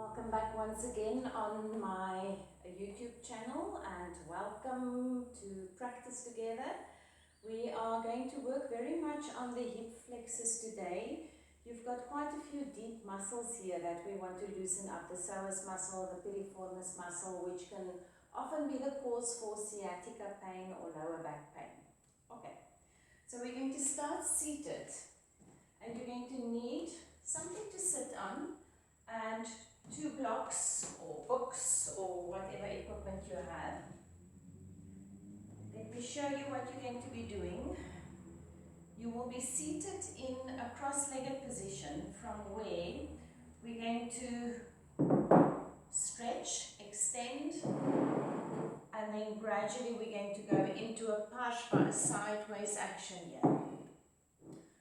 Welcome back once again on my YouTube channel and welcome to Practice Together. We are going to work very much on the hip flexors today. You've got quite a few deep muscles here that we want to loosen up. The psoas muscle, the piriformis muscle, which can often be the cause for sciatica pain or lower back pain. Okay, so we're going to start seated and you're going to need something to sit on and 2 blocks or books or whatever equipment you have. Let me show you what you're going to be doing. You will be seated in a cross-legged position from where we're going to stretch, extend, and then gradually we're going to go into a Parshva, a sideways action here.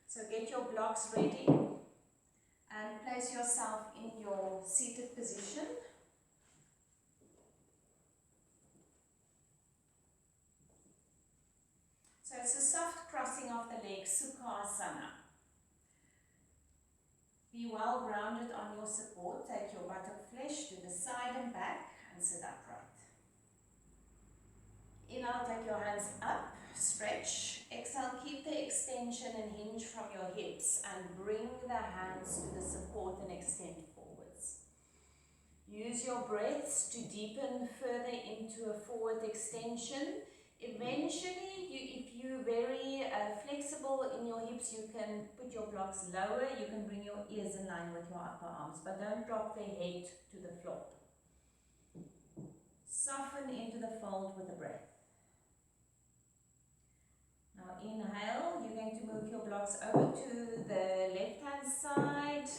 So get your blocks ready and place yourself in your seated position. So it's a soft crossing of the legs, Sukhasana. Be well grounded on your support. Take your buttock flesh to the side and back and sit upright. Inhale, take your hands up, stretch. Exhale, keep the extension and hinge from your hips and bring the hands to the support and extend forwards. Use your breaths to deepen further into a forward extension. Eventually, if you're very flexible in your hips, you can put your blocks lower. You can bring your ears in line with your upper arms, but don't drop the head to the floor. Soften into the fold with the breath. Now inhale, you're going to move your blocks over to the left-hand side,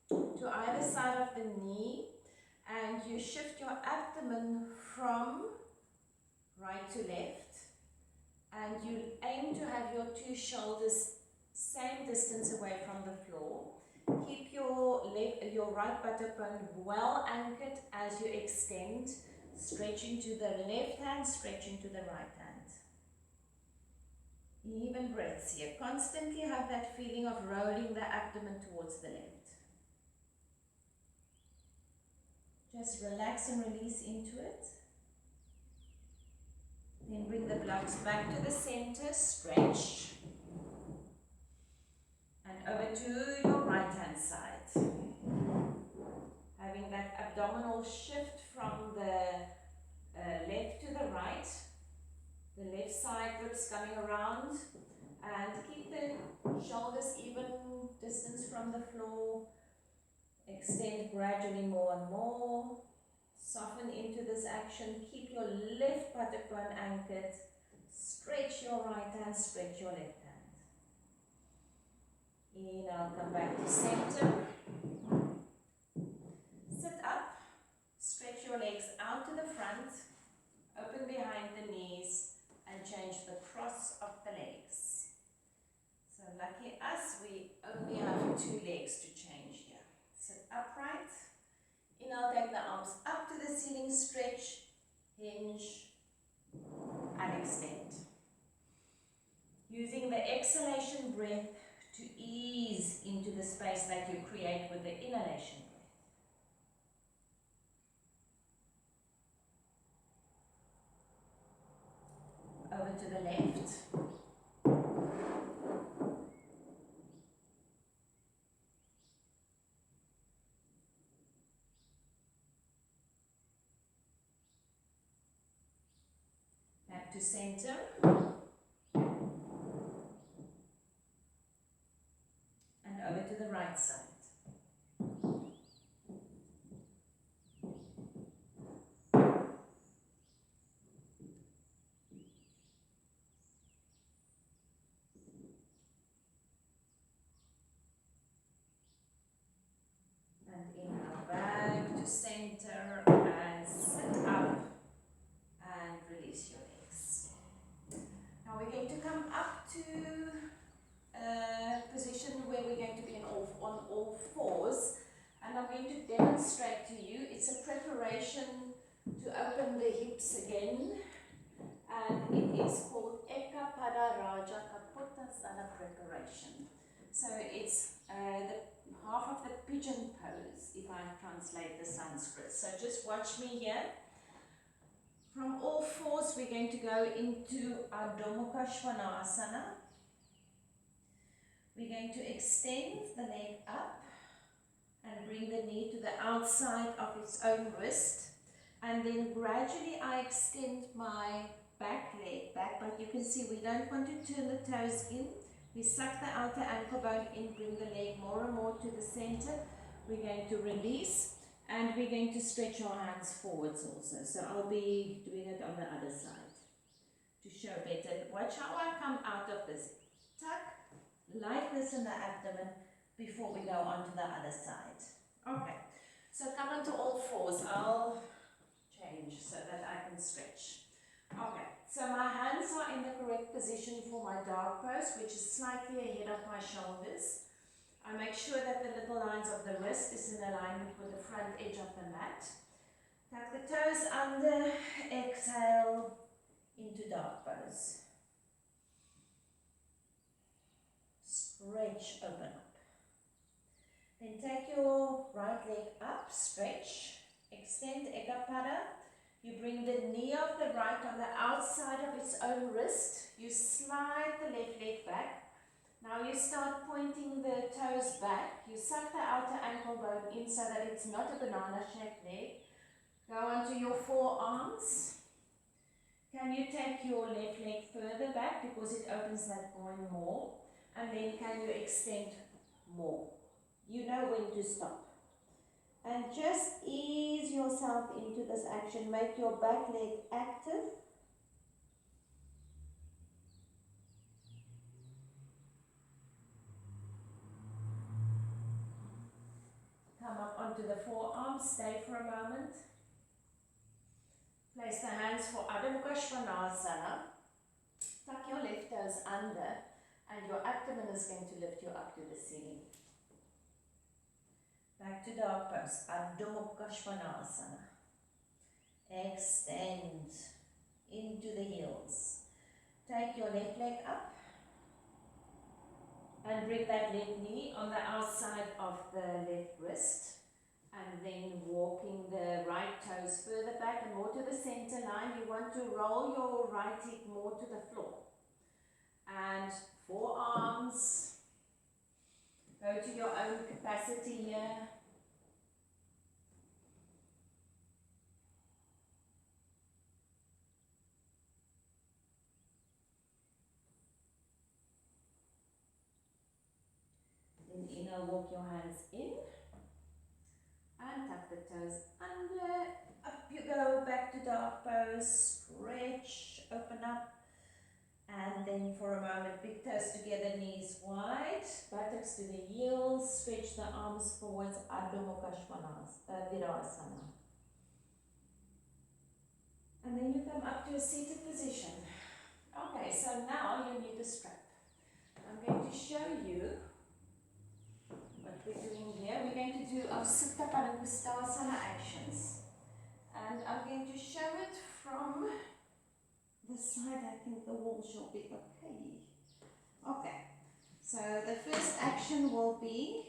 to either side of the knee, and you shift your abdomen from right to left, and you aim to have your 2 shoulders same distance away from the floor. Keep your right buttock bone well anchored as you extend, stretching to the left hand, stretching to the right hand. Even breaths here. Constantly have that feeling of rolling the abdomen towards the left. Just relax and release into it. Then bring the blocks back to the center, stretch. And over to your right hand side. Having that abdominal shift from the left to the right. The left side ribs coming around, and keep the shoulders even distance from the floor. Extend gradually more and more. Soften into this action. Keep your left buttock bone anchored. Stretch your right hand, stretch your left hand. Inhale, come back to center. Sit up. Stretch your legs out to the front. Open behind the knees. And change the cross of the legs. So lucky us, we only have 2 legs to change here. Sit upright. Inhale, take the arms up to the ceiling, stretch, hinge, and extend. Using the exhalation breath to ease into the space that you create with the inhalation breath. Over to the left. Back to center. And over to the right side. Inhale back to center and sit up and release your legs. Now we're going to come up to a position where we're going to be on all fours, and I'm going to demonstrate to you. It's a preparation to open the hips again, and it is called Eka Pada Raja Kapotasana preparation. So it's the half of the pigeon pose, if I translate the Sanskrit. So just watch me here. From all fours, we're going to go into Adho Mukha Svanasana. We're going to extend the leg up and bring the knee to the outside of its own wrist. And then gradually I extend my back leg back, but you can see we don't want to turn the toes in. We suck the outer ankle bone in, bring the leg more and more to the center. We're going to release and we're going to stretch our hands forwards also. So I'll be doing it on the other side to show better. Watch how I come out of this. Tuck like this in the abdomen before we go on to the other side. Okay, so come onto all fours. I'll change so that I can stretch. Okay, so my hands are in the correct position for my dog pose, which is slightly ahead of my shoulders. I make sure that the little lines of the wrist is in alignment with the front edge of the mat. Tuck the toes under, exhale into dog pose. Stretch, open up. Then take your right leg up, stretch, extend Ekapada. You bring the knee of the right on the outside of its own wrist. You slide the left leg back. Now you start pointing the toes back. You suck the outer ankle bone in so that it's not a banana-shaped leg. Go onto your forearms. Can you take your left leg further back because it opens that groin more? And then can you extend more? You know when to stop. And just ease yourself into this action. Make your back leg active. Come up onto the forearms. Stay for a moment. Place the hands for Adho Mukha Svanasana. Tuck your left toes under and your abdomen is going to lift you up to the ceiling. Back to dog pose, Adho Mukha Svanasana. Extend into the heels. Take your left leg up and bring that left knee on the outside of the left wrist. And then walking the right toes further back and more to the center line. You want to roll your right hip more to the floor. And forearms. Go to your own capacity here. Then inner walk your hands in. And tuck the toes under. Up you go, back to dog pose. Stretch, open up. And then for a moment, big toes together, knees wide, buttocks to the heels, stretch the arms forwards, Adho Mukha Virasana. And then you come up to a seated position. Okay, so now you need a strap. I'm going to show you what we're doing here. We're going to do our Supta Padangusthasana actions. And I'm going to show it from this side. I think the wall shall be okay. Okay, so the first action will be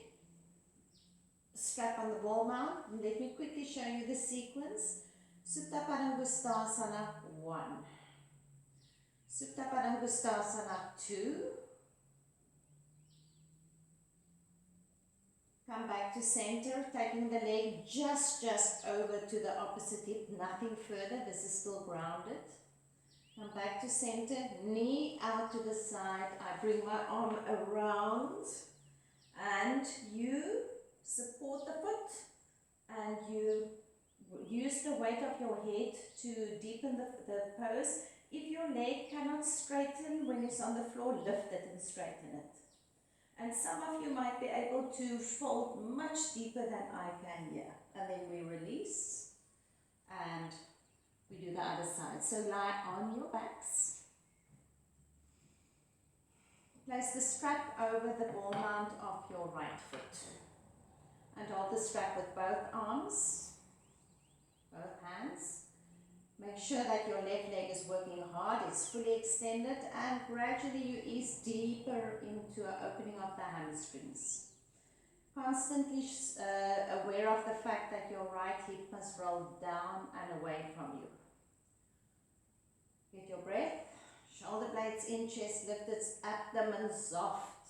strap on the ball mount. And let me quickly show you the sequence. Supta Padangusthasana 1. Supta Padangusthasana 2. Come back to center, taking the leg just over to the opposite hip, nothing further. This is still grounded. Come back to center, knee out to the side. I bring my arm around and you support the foot and you use the weight of your head to deepen the pose. If your leg cannot straighten when it's on the floor, lift it and straighten it. And some of you might be able to fold much deeper than I can here. And then we release and we do the other side. So lie on your backs. Place the strap over the ball mount of your right foot. And hold the strap with both arms, both hands. Make sure that your left leg is working hard, it's fully extended, and gradually you ease deeper into an opening of the hamstrings. Constantly aware of the fact that your right hip must roll down and away from you. Get your breath. Shoulder blades in, chest lifted, abdomen soft.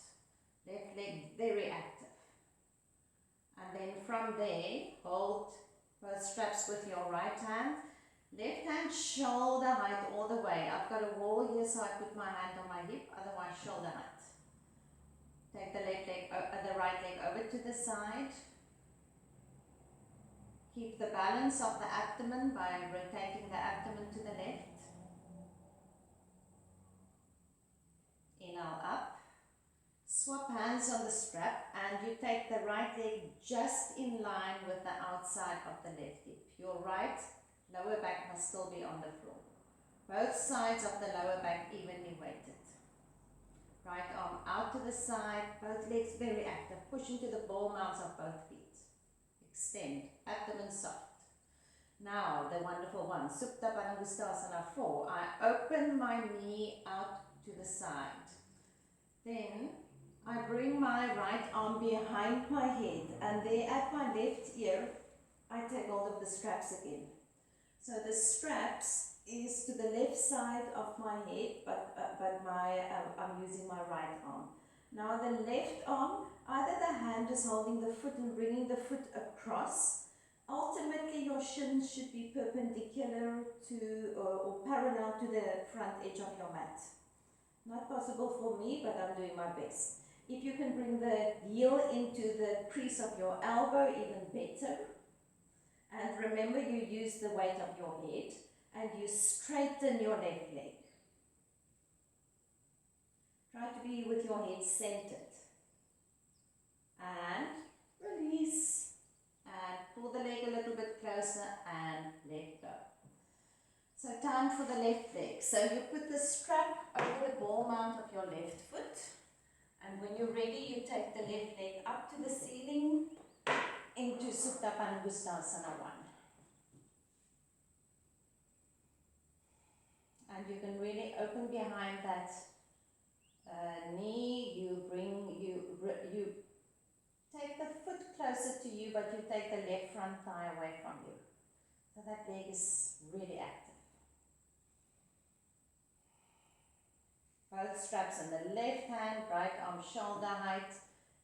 Left leg very active. And then from there, hold both straps with your right hand. Left hand shoulder height all the way. I've got a wall here, so I put my hand on my hip, otherwise shoulder height. Take the left leg, the right leg over to the side. Keep the balance of the abdomen by rotating the abdomen to the left. Inhale up. Swap hands on the strap and you take the right leg just in line with the outside of the left hip. Your right lower back must still be on the floor. Both sides of the lower back evenly weighted. Right arm out to the side, both legs very active. Push into the ball mounts of both feet. Extend, abdomen soft. Now the wonderful one, Supta Padangusthasana 4. I open my knee out to the side. Then I bring my right arm behind my head and there at my left ear, I take hold of the straps again. So the straps is to the left side of my head, but I'm using my right arm. Now the left arm, either the hand is holding the foot and bringing the foot across. Ultimately, your shins should be perpendicular to or parallel to the front edge of your mat. Not possible for me, but I'm doing my best. If you can bring the heel into the crease of your elbow, even better. And remember, you use the weight of your head and you straighten your left leg. Try to be with your head centered. And release. And pull the leg a little bit closer and let go. So time for the left leg. So you put the strap over the ball mount of your left foot. And when you're ready, you take the left leg up to the ceiling into Supta Padangusthasana 1. And you can really open behind that knee. You take the foot closer to you, but you take the left front thigh away from you. So that leg is really active. Both straps in the left hand, right arm shoulder height.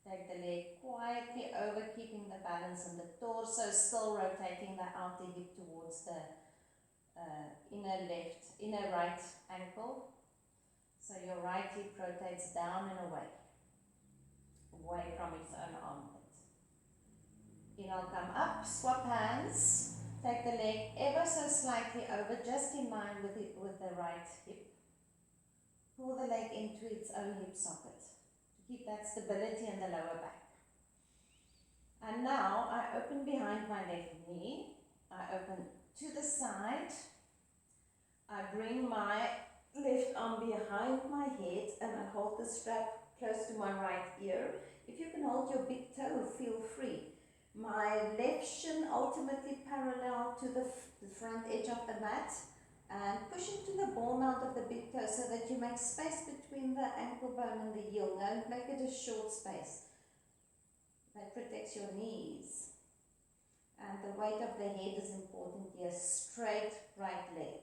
Take the leg quietly over, keeping the balance in the torso, still rotating the outer hip towards the inner right ankle. So your right hip rotates down and away from its own armpit. Inhale, come up, swap hands. Take the leg ever so slightly over, just in line with the right hip. Pull the leg into its own hip socket to keep that stability in the lower back. And now I open behind my left knee. I open to the side. I bring my left arm behind my head and I hold the strap close to my right ear. If you can hold your big toe, feel free. My left shin ultimately parallel to the front edge of the mat. And push into the ball mount of the big toe so that you make space between the ankle bone and the heel. Don't make it a short space. That protects your knees. And the weight of the head is important here. Straight right leg.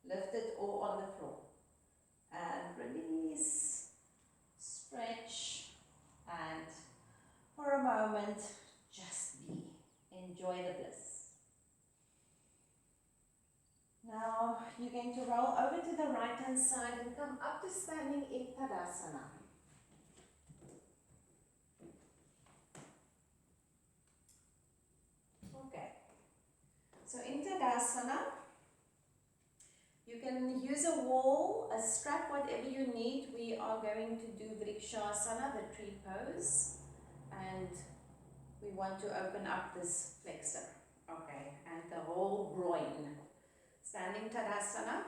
Lifted or on the floor. And release. Stretch. And for a moment, just be. Enjoy the bliss. Now you're going to roll over to the right hand side and come up to standing in Tadasana. Okay. So in Tadasana, you can use a wall, a strap, whatever you need. We are going to do Vrikshasana, the tree pose. And we want to open up this flexor. Okay. And the whole groin. Standing Tadasana,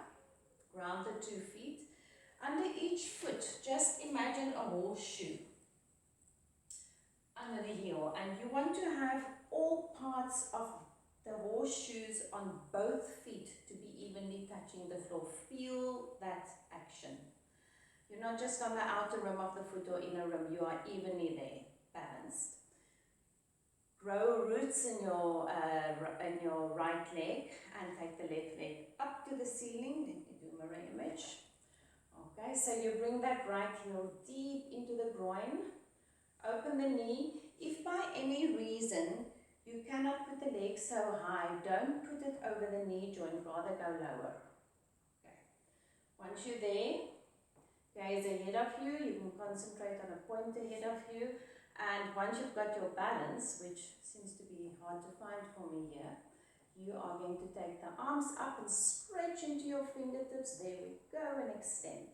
grounded 2 feet. Under each foot, just imagine a horseshoe under the heel. And you want to have all parts of the horseshoes on both feet to be evenly touching the floor. Feel that action. You're not just on the outer rim of the foot or inner rim, you are evenly there, balanced. Grow roots in your right leg and take the left leg up to the ceiling. Let me do mirror image. Okay, so you bring that right heel deep into the groin. Open the knee. If by any reason you cannot put the leg so high, don't put it over the knee joint, rather go lower. Okay. Once you're there, gaze ahead of you. You can concentrate on a point ahead of you. And once you've got your balance, which seems to be hard to find for me here, you are going to take the arms up and stretch into your fingertips. There we go, and extend.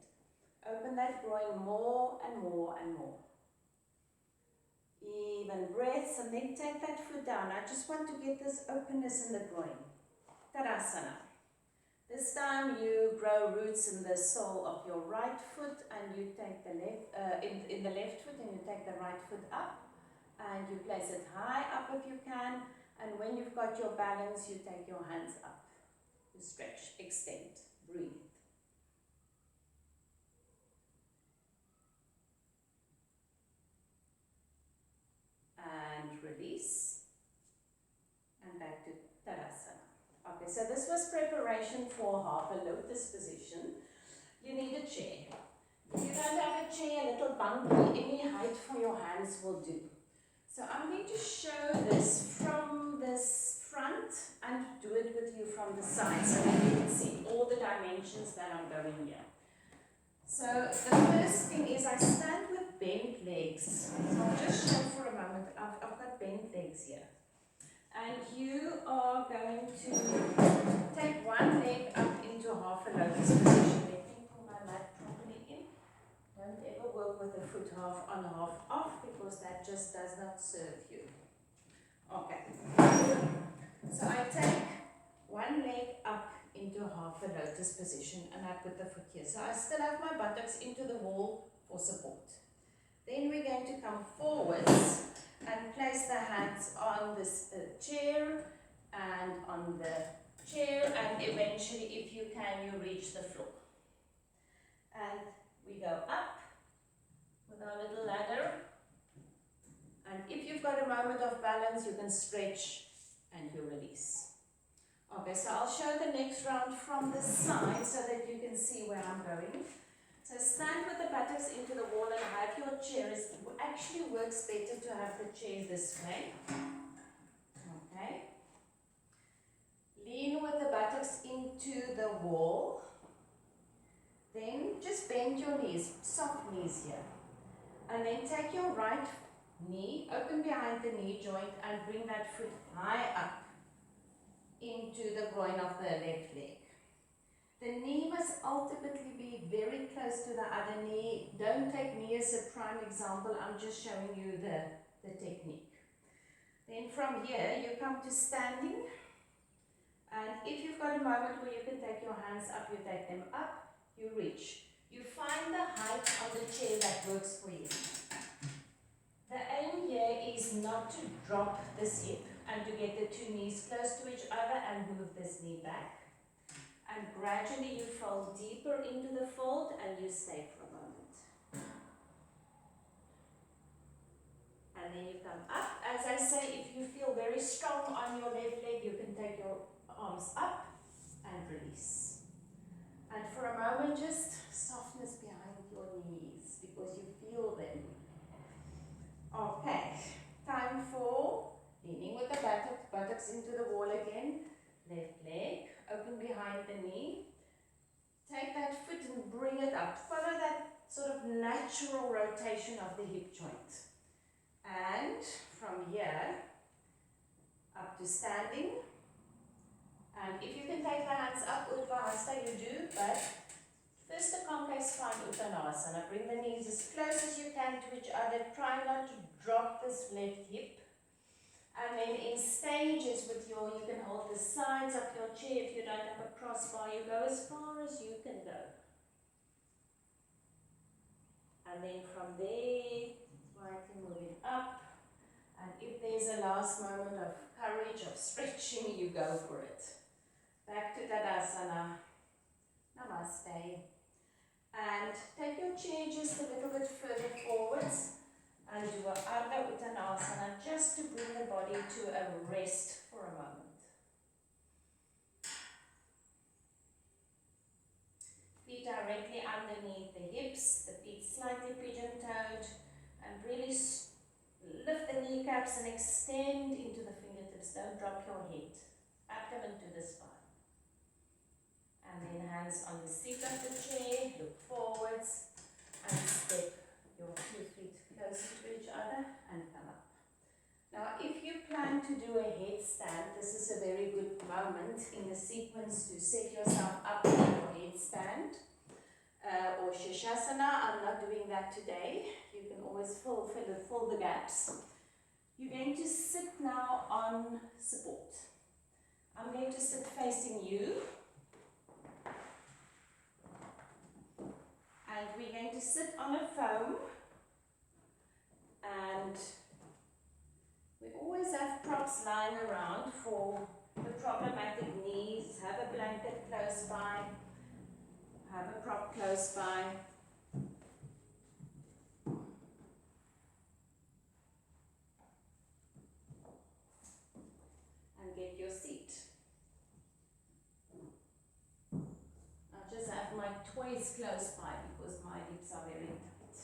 Open that groin more and more and more. Even breaths, and then take that foot down. I just want to get this openness in the groin. Tadasana. This time you grow roots in the sole of your right foot, and you take the left, in the left foot, and you take the right foot up, and you place it high up if you can, and when you've got your balance, you take your hands up. You stretch, extend, breathe. And release, and back to Tadasana. Okay, so this was preparation for half a lotus position. You need a chair. If you don't have a chair, a little bunk, any height for your hands will do. So I'm going to show this from this front and do it with you from the side so that you can see all the dimensions that I'm going here. So the first thing is I stand with bent legs. So I'll just show for a moment. I've got bent legs here. And you are going to take one leg up into half a lotus position. Let me pull my mat properly in. Don't ever work with the foot half on, half off, because that just does not serve you. Okay. So I take one leg up into half a lotus position, and I put the foot here. So I still have my buttocks into the wall for support. Then we're going to come forwards and place the hands on this chair and on the chair, and eventually, if you can, you reach the floor. And we go up with our little ladder, and if you've got a moment of balance, you can stretch and you release. Okay, so I'll show the next round from the side so that you can see where I'm going. So stand with the buttocks into the wall and have your chair. It actually works better to have the chair this way. Okay. Lean with the buttocks into the wall. Then just bend your knees, soft knees here. And then take your right knee, open behind the knee joint, and bring that foot high up into the groin of the left leg. The knee must ultimately be very close to the other knee. Don't take me as a prime example, I'm just showing you the technique. Then from here, you come to standing. And if you've got a moment where you can take your hands up, you take them up, you reach. You find the height on the chair that works for you. The aim here is not to drop this hip and to get the two knees close to each other and move this knee back. And gradually you fold deeper into the fold and you stay for a moment. And then you come up. As I say, if you feel very strong on your left leg, you can take your arms up and release. And for a moment, just softness behind your knees because you feel them. Okay, time for leaning with the buttocks into the wall again. Left leg, open behind the knee. Take that foot and bring it up. Follow that sort of natural rotation of the hip joint. And from here, up to standing. And if you can take the hands up, Urdhva Hasta, you do, but first the concave spine Uttanasana. Bring the knees as close as you can to each other. Try not to drop this left hip. And then in stages with you can hold the sides of your chair. If you don't have a crossbar, you go as far as you can go. And then from there, slightly moving up. And if there's a last moment of courage, of stretching, you go for it. Back to Tadasana. Namaste. And take your chair just a little bit further forwards and do a Ardha Uttanasana just to bring the body gaps and extend into the fingertips. Don't drop your head. Abdomen to the spine. And then hands on the seat of the chair. Look forwards and step your 2 feet closer to each other and come up. Now, if you plan to do a headstand, this is a very good moment in the sequence to set yourself up for your headstand or Shirshasana. I'm not doing that today. You can always fill the gaps. You're going to sit now on support. I'm going to sit facing you. And we're going to sit on a foam. And we always have props lying around for the problematic knees. Have a blanket close by. Have a prop close by. And get your seat. I just have my toys close by because my hips are very tight.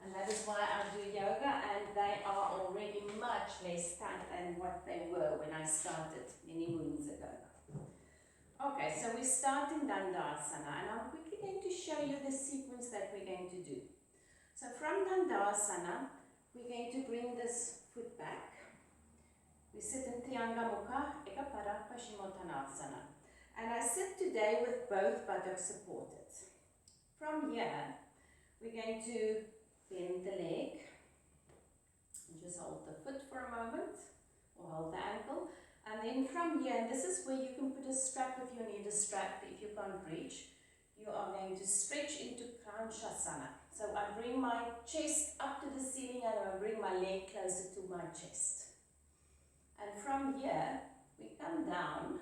And that is why I do yoga, and they are already much less tight than what they were when I started many moons ago. Okay, so we start in Dandasana, and I'm quickly going to show you the sequence that we're going to do. So from Dandasana, we're going to bring this foot back. We sit in Trianga Mukha, Ekapada Paschimottanasana. And I sit today with both buttocks supported. From here, we're going to bend the leg. And just hold the foot for a moment, or hold the ankle. And then from here, and this is where you can put a strap if you need a strap, if you can't reach, you are going to stretch into Kranshasana. So I bring my chest up to the ceiling and I bring my leg closer to my chest. And from here, we come down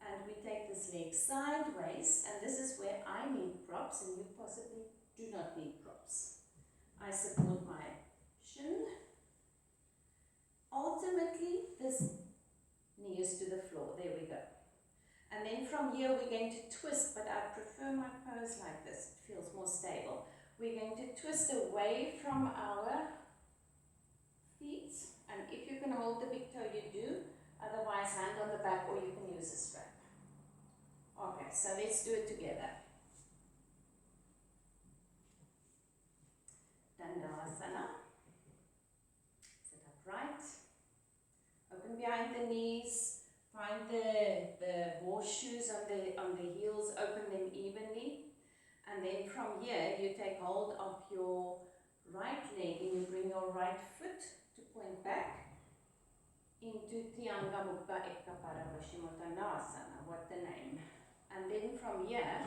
and we take this leg sideways, and this is where I need props and you possibly do not need props. I support my shin. Ultimately, this knee is to the floor. There we go. And then from here, we're going to twist, but I prefer my pose like this. It feels more stable. We're going to twist away from our feet. And if you can hold the big toe, you do. Otherwise, hand on the back, or you can use a strap. Okay, so let's do it together. Dandasana. Sit upright. Open behind the knees. Find the horseshoes on the heels. Open them evenly. And then from here, you take hold of your right leg and you bring your right foot to point back into Trianga Mukha Ekapada Paschimottanasana. What the name? And then from here,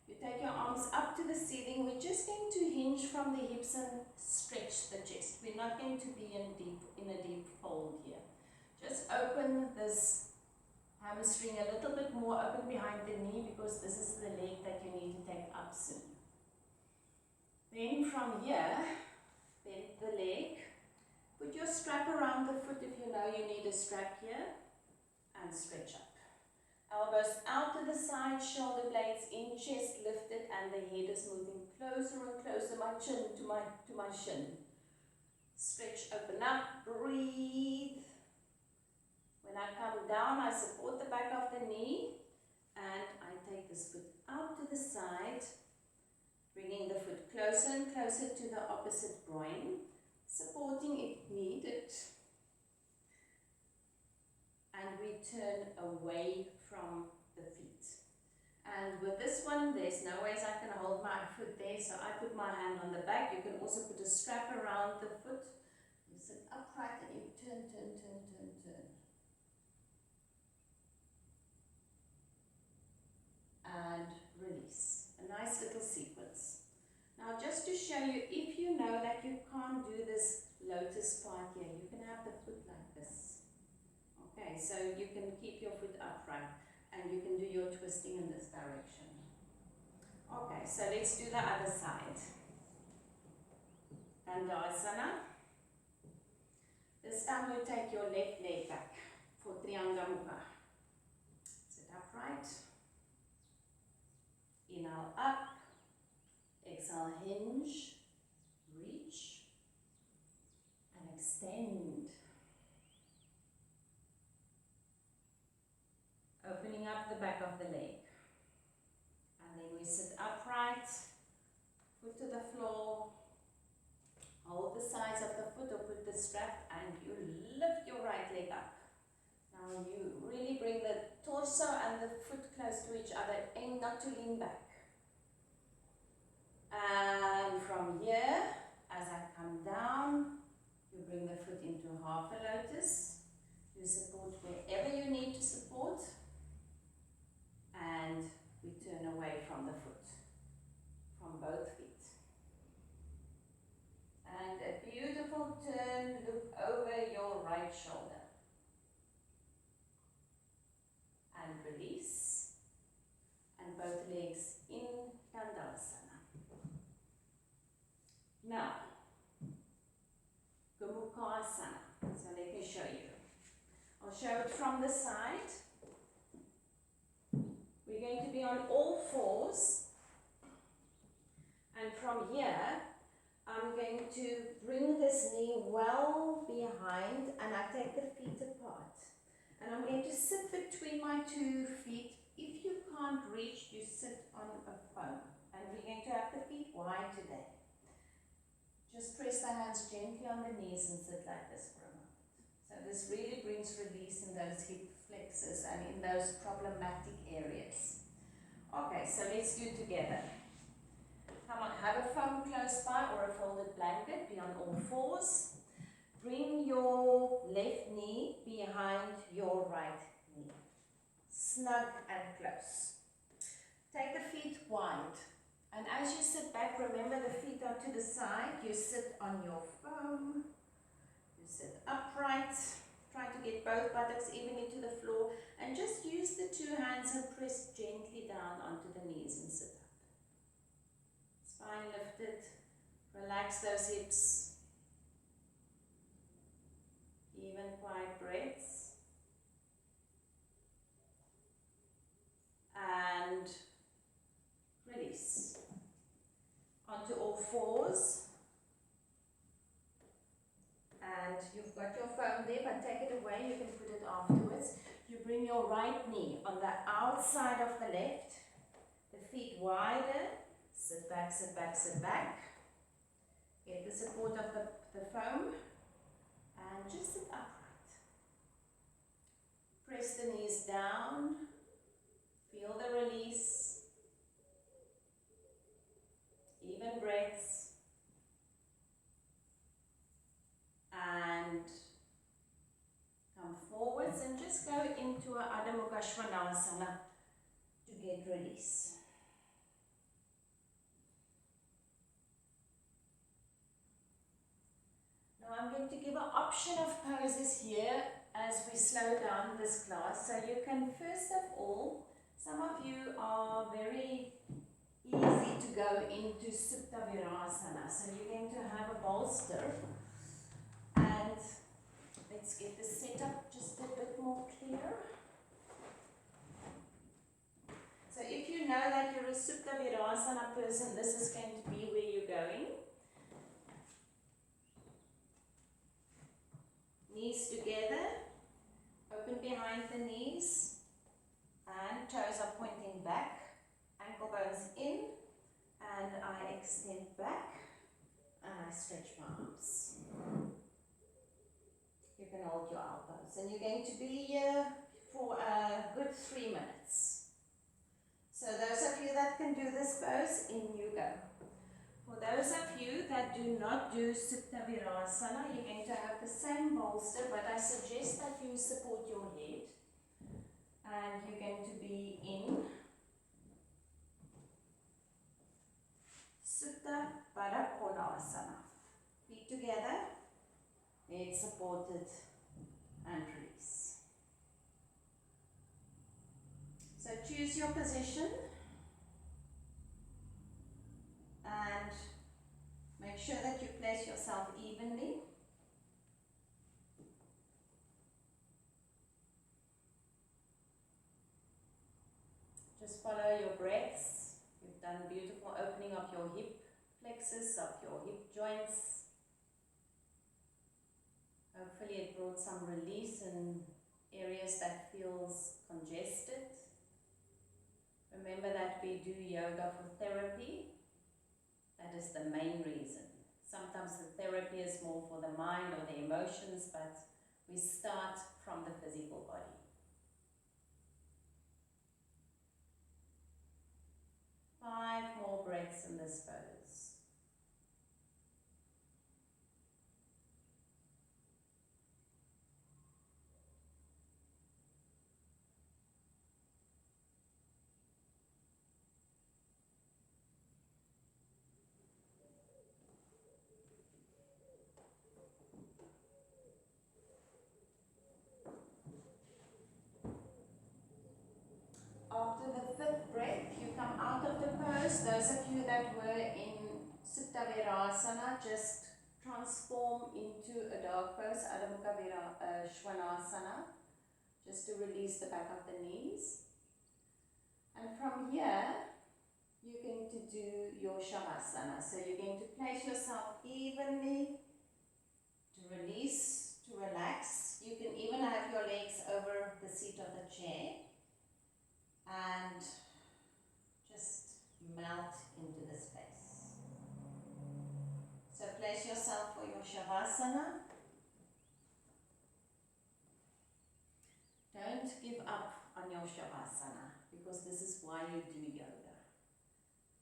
you take your arms up to the ceiling. We're just going to hinge from the hips and stretch the chest. We're not going to be in a deep fold here. Just open this hamstring a little bit more, open behind the knee, because this is the leg that you need to take up soon. Then from here, bend the leg. Put your strap around the foot if you know you need a strap here, and stretch up. Elbows out to the side, shoulder blades in, chest lifted, and the head is moving closer and closer, my chin to my shin. Stretch, open up, breathe. When I come down, I support the back of the knee, and I take this foot out to the side, bringing the foot closer and closer to the opposite groin, supporting if needed. And we turn away from the feet. And with this one, there's no ways I can hold my foot there, so I put my hand on the back. You can also put a strap around the foot. You sit upright and you turn, turn, turn, turn, turn. And release. A nice little sequence. Now, just to show you, if you know that you can't do this lotus part here, you can have the foot like this. Okay, so you can keep your foot upright and you can do your twisting in this direction. Okay, so let's do the other side. Dandasana. This time you take your left leg back for Trianga Mukha. Sit upright. Inhale up. Exhale, hinge. Reach. And extend. the sides of the foot or put the strap, and you lift your right leg up. Now you really bring the torso and the foot close to each other, aim not to lean back. And from here, as I come down, you bring the foot into half a lotus. You support wherever you need to support, and we turn away from the foot, from both feet. And a beautiful turn, look over your right shoulder. And release. And both legs in Dandasana. Now, Gomukha-asana. So let me show you. I'll show it from the side. We're going to be on all fours. And from here, I'm going to bring this knee well behind and I take the feet apart. And I'm going to sit between my 2 feet. If you can't reach, you sit on a foam. And we're going to have the feet wide today. Just press the hands gently on the knees and sit like this for a moment. So this really brings release in those hip flexors and in those problematic areas. Okay, so let's do it together. Come on, have a foam close by or a folded blanket, be on all fours. Bring your left knee behind your right knee. Snug and close. Take the feet wide. And as you sit back, remember the feet are to the side. You sit on your foam. You sit upright. Try to get both buttocks evenly to the floor. And just use the 2 hands and press gently down onto the knees and sit up. Spine lifted. Relax those hips. Even quiet breaths. And release. Onto all fours. And you've got your foam there, but take it away. You can put it afterwards. You bring your right knee on the outside of the left. The feet wider. Sit back, sit back, sit back. Get the support of the foam. And just sit upright. Press the knees down. Feel the release. Even breaths. And come forwards and just go into a Adho Mukha Svanasana to get release. Now I'm going to give an option of poses here as we slow down this class. So you can first of all, some of you are very easy to go into Supta Virasana. So you're going to have a bolster. And let's get the setup just a bit more clear. So if you know that you're a Supta Virasana person, this is going to be where you're going. Knees together, open behind the knees, and toes are pointing back, ankle bones in, and I extend back, and I stretch my arms. You can hold your elbows, and you're going to be here for a good 3 minutes. So those of you that can do this pose, in you go. For those of you that do not do Supta Virasana, you're going to have the same bolster, but I suggest that you support your head. And you're going to be in Supta Baddha Konasana. Feet together, head supported, and release. So choose your position. And make sure that you place yourself evenly. Just follow your breaths. You've done beautiful opening of your hip flexors, of your hip joints. Hopefully it brought some release in areas that feels congested. Remember that we do yoga for therapy. That is the main reason. Sometimes the therapy is the mind or the emotions, but we start from the physical body. Five more breaths in this pose. After the fifth breath, you come out of the pose. Those of you that were in Supta Virasana, just transform into a dog pose, Adho Mukha Svanasana, just to release the back of the knees. And from here, you're going to do your Shavasana. So you're going to place yourself evenly to release, to relax. You can even have your legs over the seat of the chair and just melt into the space. So place yourself for your Shavasana. Don't give up on your Shavasana, because this is why you do yoga.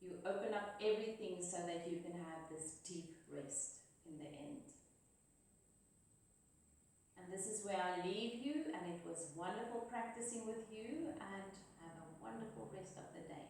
You open up everything so that you can have this deep rest in the end. And this is where I leave you, and it was wonderful practicing with you, and have a wonderful rest of the day.